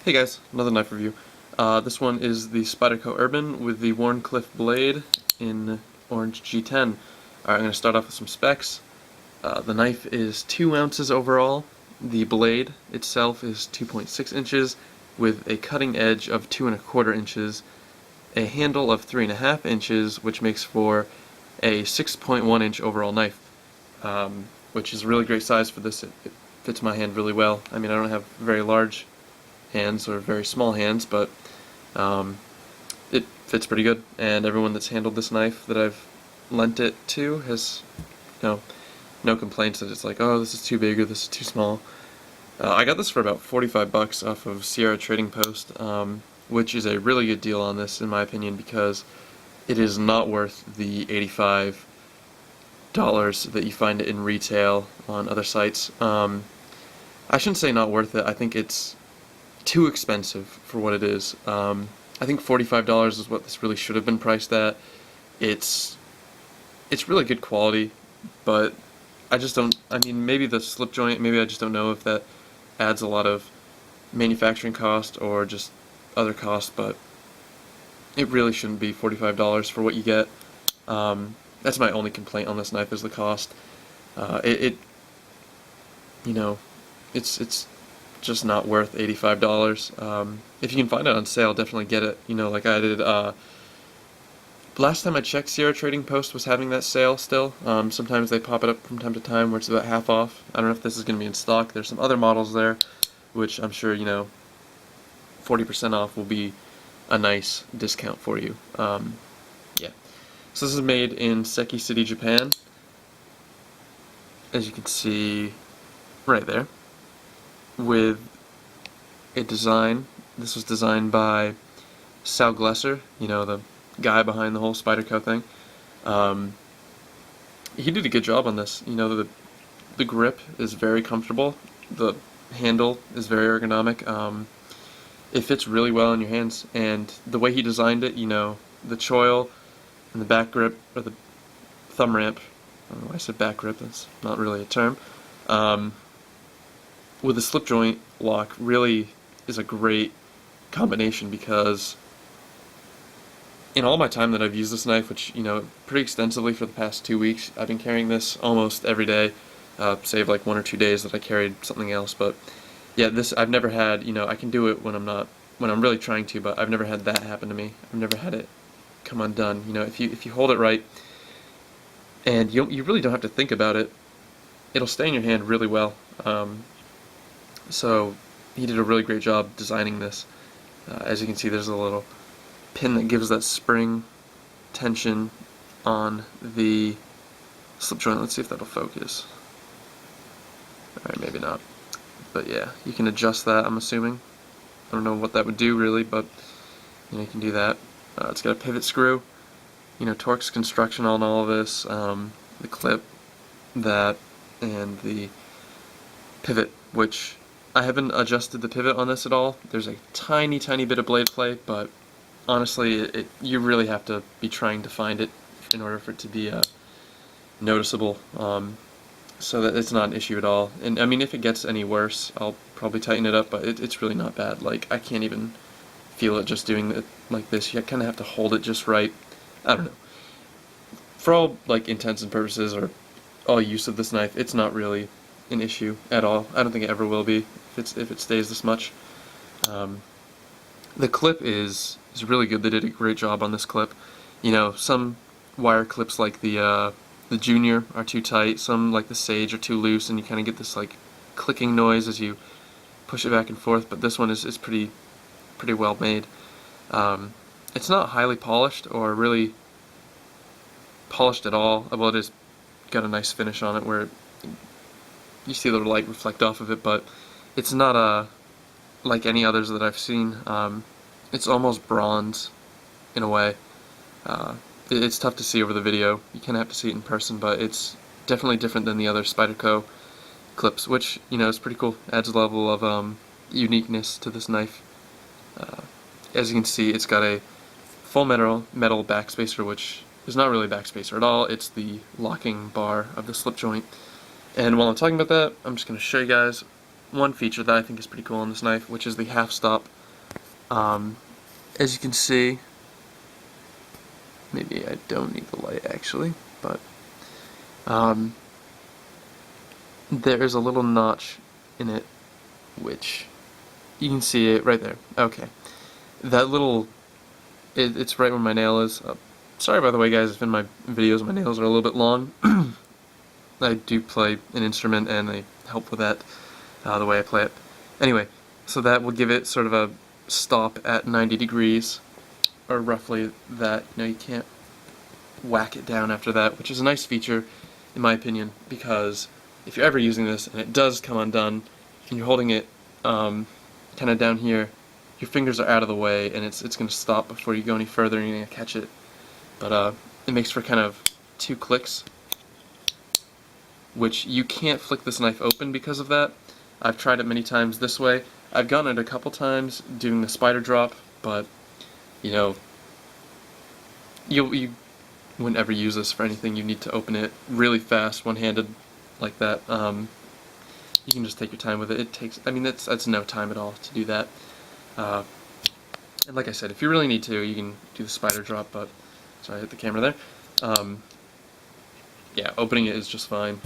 Hey guys, another knife review. This one is the Spyderco Urban with the Wharncliffe blade in orange G10. Alright, I'm going to start off with some specs. The knife is 2 ounces overall. The blade itself is 2.6 inches with a cutting edge of 2¼ inches, a handle of 3½ inches, which makes for a 6.1 inch overall knife, which is a really great size for this. It fits my hand really well. I mean, I don't have very large hands or very small hands, but it fits pretty good, and everyone that's handled this knife that I've lent it to has no complaints that it's like, oh, this is too big or this is too small. I got this for about 45 bucks off of Sierra Trading Post, which is a really good deal on this in my opinion, because it is not worth the $85 that you find it in retail on other sites. I shouldn't say not worth it. I think it's too expensive for what it is. I think $45 is what this really should have been priced at. It's really good quality, but I just don't, I mean, maybe the slip joint, maybe I just don't know if that adds a lot of manufacturing cost or just other costs, but it really shouldn't be $45 for what you get. That's my only complaint on this knife, is the cost. It's just not worth $85. If you can find it on sale, definitely get it. Like I did. Last time I checked, Sierra Trading Post was having that sale still. Sometimes they pop it up from time to time where it's about half off. I don't know if this is going to be in stock. There's some other models there, which I'm sure 40% off will be a nice discount for you. Yeah. So this is made in Seki City, Japan. As you can see, right there. With a design. This was designed by Sal Glesser, the guy behind the whole Spyderco thing. He did a good job on this. The grip is very comfortable. The handle is very ergonomic. It fits really well in your hands, and the way he designed it, the choil and the back grip, or the thumb ramp, I don't know why I said back grip, that's not really a term, with the slip joint lock really is a great combination, because in all my time that I've used this knife, which, pretty extensively for the past 2 weeks, I've been carrying this almost every day, save like 1 or 2 days that I carried something else, but yeah, this I've never had, I can do it when I'm really trying to, but I've never had that happen to me. I've never had it come undone. If you hold it right, and you really don't have to think about it, it'll stay in your hand really well. So he did a really great job designing this. As you can see, there's a little pin that gives that spring tension on the slip joint. Let's see if that'll focus. Alright, maybe not. But yeah, you can adjust that, I'm assuming. I don't know what that would do really, but you can do that. It's got a pivot screw. Torx construction on all of this. The clip, that, and the pivot, which I haven't adjusted the pivot on this at all. There's a tiny bit of blade play, but honestly, you really have to be trying to find it in order for it to be noticeable. So that it's not an issue at all. And I mean, if it gets any worse, I'll probably tighten it up, but it's really not bad. Like, I can't even feel it just doing it like this. You kind of have to hold it just right. I don't know. For all intents and purposes, or all use of this knife, it's not really an issue at all. I don't think it ever will be if it stays this much. The clip is really good. They did a great job on this clip. Some wire clips like the Junior are too tight, some like the Sage are too loose, and you kind of get this clicking noise as you push it back and forth, but this one is pretty well made. It's not highly polished or really polished at all. Well, it is got a nice finish on it where you see the light reflect off of it, but it's not like any others that I've seen. It's almost bronze in a way. It's tough to see over the video. You kind of have to see it in person, but it's definitely different than the other Spyderco clips, which, is pretty cool. Adds a level of uniqueness to this knife. As you can see, it's got a full metal backspacer, which is not really a backspacer at all. It's the locking bar of the slip joint. And while I'm talking about that, I'm just going to show you guys one feature that I think is pretty cool on this knife, which is the half stop. As you can see, maybe I don't need the light actually, but there is a little notch in it, which you can see it right there. Okay, that little, it's right where my nail is. Sorry by the way guys, if in my videos my nails are a little bit long. I do play an instrument and they help with that, the way I play it. Anyway, so that will give it sort of a stop at 90 degrees, or roughly that. You know, you can't whack it down after that, which is a nice feature in my opinion, because if you're ever using this and it does come undone and you're holding it kind of down here, your fingers are out of the way and it's going to stop before you go any further and you're going to catch it. But it makes for kind of 2 clicks, which you can't flick this knife open because of that. I've tried it many times this way. I've gotten it a couple times doing the spider drop, but you know, you wouldn't ever use this for anything. You need to open it really fast, one-handed, like that. You can just take your time with it. It takes, I mean, that's no time at all to do that. And like I said, if you really need to, you can do the spider drop, but, sorry, I hit the camera there. Yeah, opening it is just fine.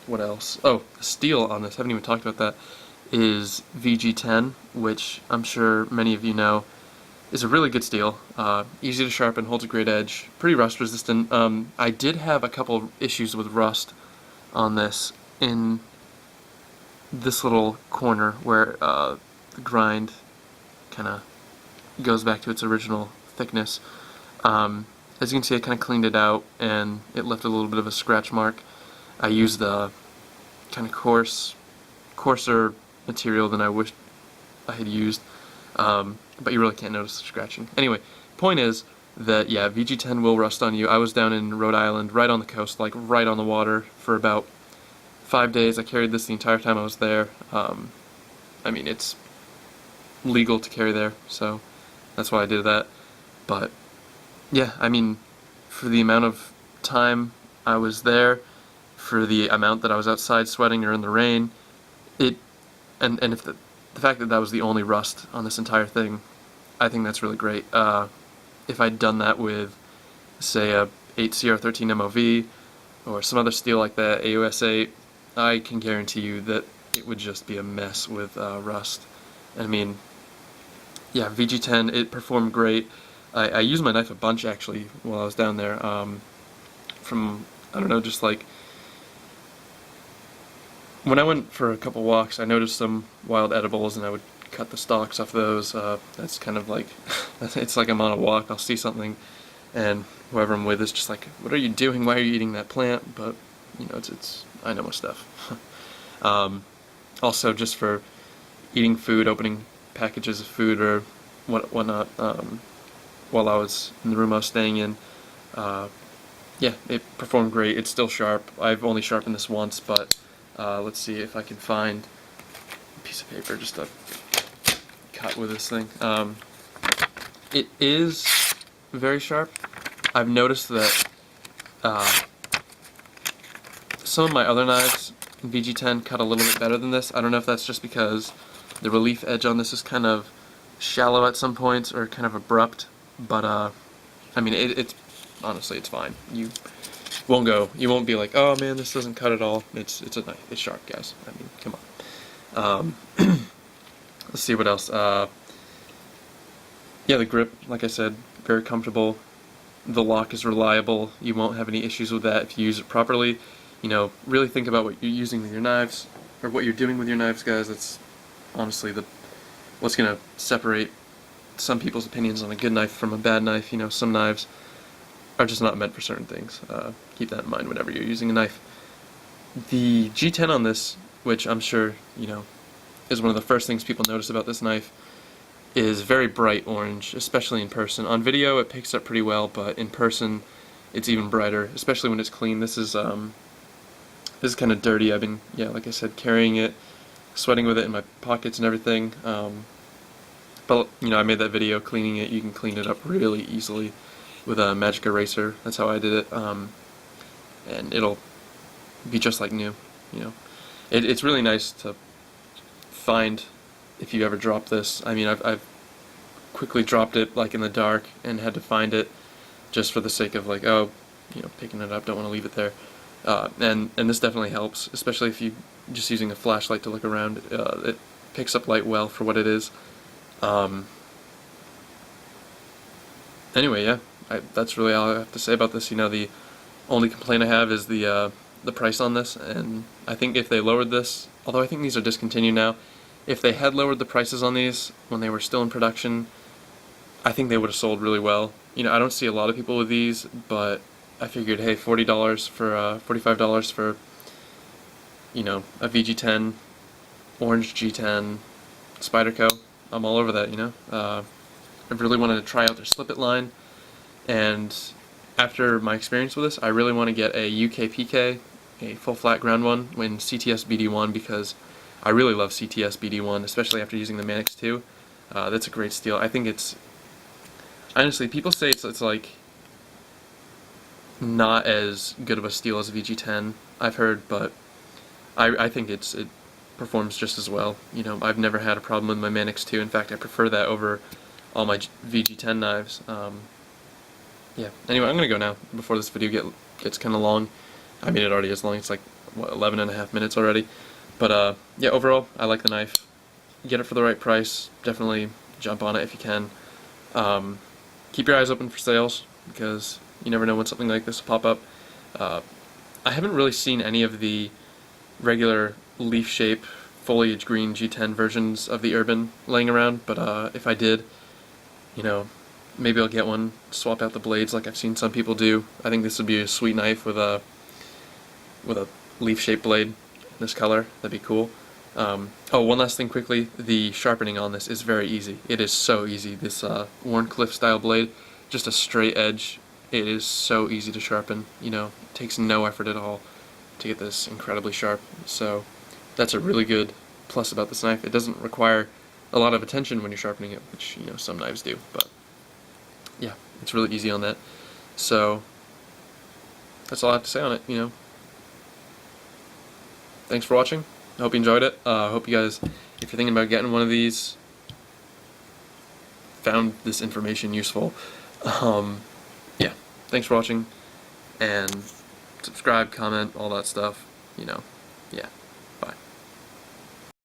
What else? Oh, the steel on this, I haven't even talked about that, is VG10, which I'm sure many of you know is a really good steel. Easy to sharpen, holds a great edge, pretty rust resistant. I did have a couple issues with rust on this in this little corner where the grind kind of goes back to its original thickness. As you can see, I kind of cleaned it out and it left a little bit of a scratch mark. I used the kind of coarser material than I wished I had used, but you really can't notice the scratching. Anyway, point is that, yeah, VG10 will rust on you. I was down in Rhode Island, right on the coast, like right on the water, for about 5 days. I carried this the entire time I was there. I mean, it's legal to carry there, so that's why I did that. But yeah, I mean, for the amount of time I was there, for the amount that I was outside sweating or in the rain, and if the fact that that was the only rust on this entire thing, I think that's really great. If I'd done that with, say, a 8CR13 MOV or some other steel like that, AUS8, I can guarantee you that it would just be a mess with rust. I mean, yeah, VG10, it performed great. I used my knife a bunch actually while I was down there. From, I don't know, just like when I went for a couple walks, I noticed some wild edibles and I would cut the stalks off those. That's kind of like, it's like I'm on a walk, I'll see something and whoever I'm with is just like, what are you doing, why are you eating that plant? But, you know, it's I know my stuff. Also, just for eating food, opening packages of food or whatnot, while I was in the room I was staying in, yeah, it performed great. It's still sharp. I've only sharpened this once, but let's see if I can find a piece of paper just to cut with this thing. It is very sharp. I've noticed that some of my other knives in VG10 cut a little bit better than this. I don't know if that's just because the relief edge on this is kind of shallow at some points or kind of abrupt, but I mean, it's honestly, it's fine. You won't be like, oh man, this doesn't cut at all. It's a knife. It's sharp, guys. I mean, come on. Let's see what else. Yeah, the grip, like I said, very comfortable. The lock is reliable. You won't have any issues with that if you use it properly. You know, really think about what you're using with your knives, or what you're doing with your knives, guys. That's honestly what's gonna separate some people's opinions on a good knife from a bad knife. You know, some knives are just not meant for certain things. Keep that in mind whenever you're using a knife. The G10 on this, which I'm sure, you know, is one of the first things people notice about this knife, is very bright orange, especially in person. On video it picks up pretty well, but in person it's even brighter, especially when it's clean. This is kind of dirty. I've been, yeah, like I said, carrying it, sweating with it in my pockets and everything. But, you know, I made that video cleaning it. You can clean it up really easily with a magic eraser. That's how I did it. And it'll be just like new, you know. It's really nice to find if you ever drop this. I mean, I've quickly dropped it like in the dark and had to find it just for the sake of like, oh, picking it up, don't want to leave it there. And this definitely helps, especially if you just using a flashlight to look around. It picks up light well for what it is. Anyway, yeah, that's really all I have to say about this. The only complaint I have is the price on this, and I think if they lowered this, although I think these are discontinued now, if they had lowered the prices on these when they were still in production, I think they would have sold really well. I don't see a lot of people with these, but I figured, hey, $40 for $45 for a VG10, Orange G10, Spyderco. I'm all over that. I really wanted to try out their slip it line, and after my experience with this, I really want to get a UK PK, a full flat ground one, in CTS BD1, because I really love CTS BD1, especially after using the Manix 2. That's a great steel. I think it's, honestly, people say it's like not as good of a steel as VG10, I've heard, but I think it performs just as well. I've never had a problem with my Manix 2. In fact, I prefer that over all my VG10 knives. Yeah. Anyway, I'm gonna go now before this video gets kind of long. I mean, it already is long. It's like, what, 11 and a half minutes already. But yeah, overall, I like the knife. Get it for the right price. Definitely jump on it if you can. Keep your eyes open for sales, because you never know when something like this will pop up. I haven't really seen any of the regular leaf shape foliage green G10 versions of the Urban laying around, but if I did, maybe I'll get one, swap out the blades like I've seen some people do. I think this would be a sweet knife with a leaf shaped blade in this color. That'd be cool. Oh, one last thing quickly, the sharpening on this is very easy. It is so easy. This Wharncliffe style blade, just a straight edge. It is so easy to sharpen. It takes no effort at all to get this incredibly sharp. So that's a really good plus about this knife. It doesn't require a lot of attention when you're sharpening it, which some knives do, but yeah, it's really easy on that. So that's all I have to say on it. Thanks for watching. I hope you enjoyed it. I hope you guys, if you're thinking about getting one of these, found this information useful. Yeah, thanks for watching, and subscribe, comment, all that stuff. Yeah.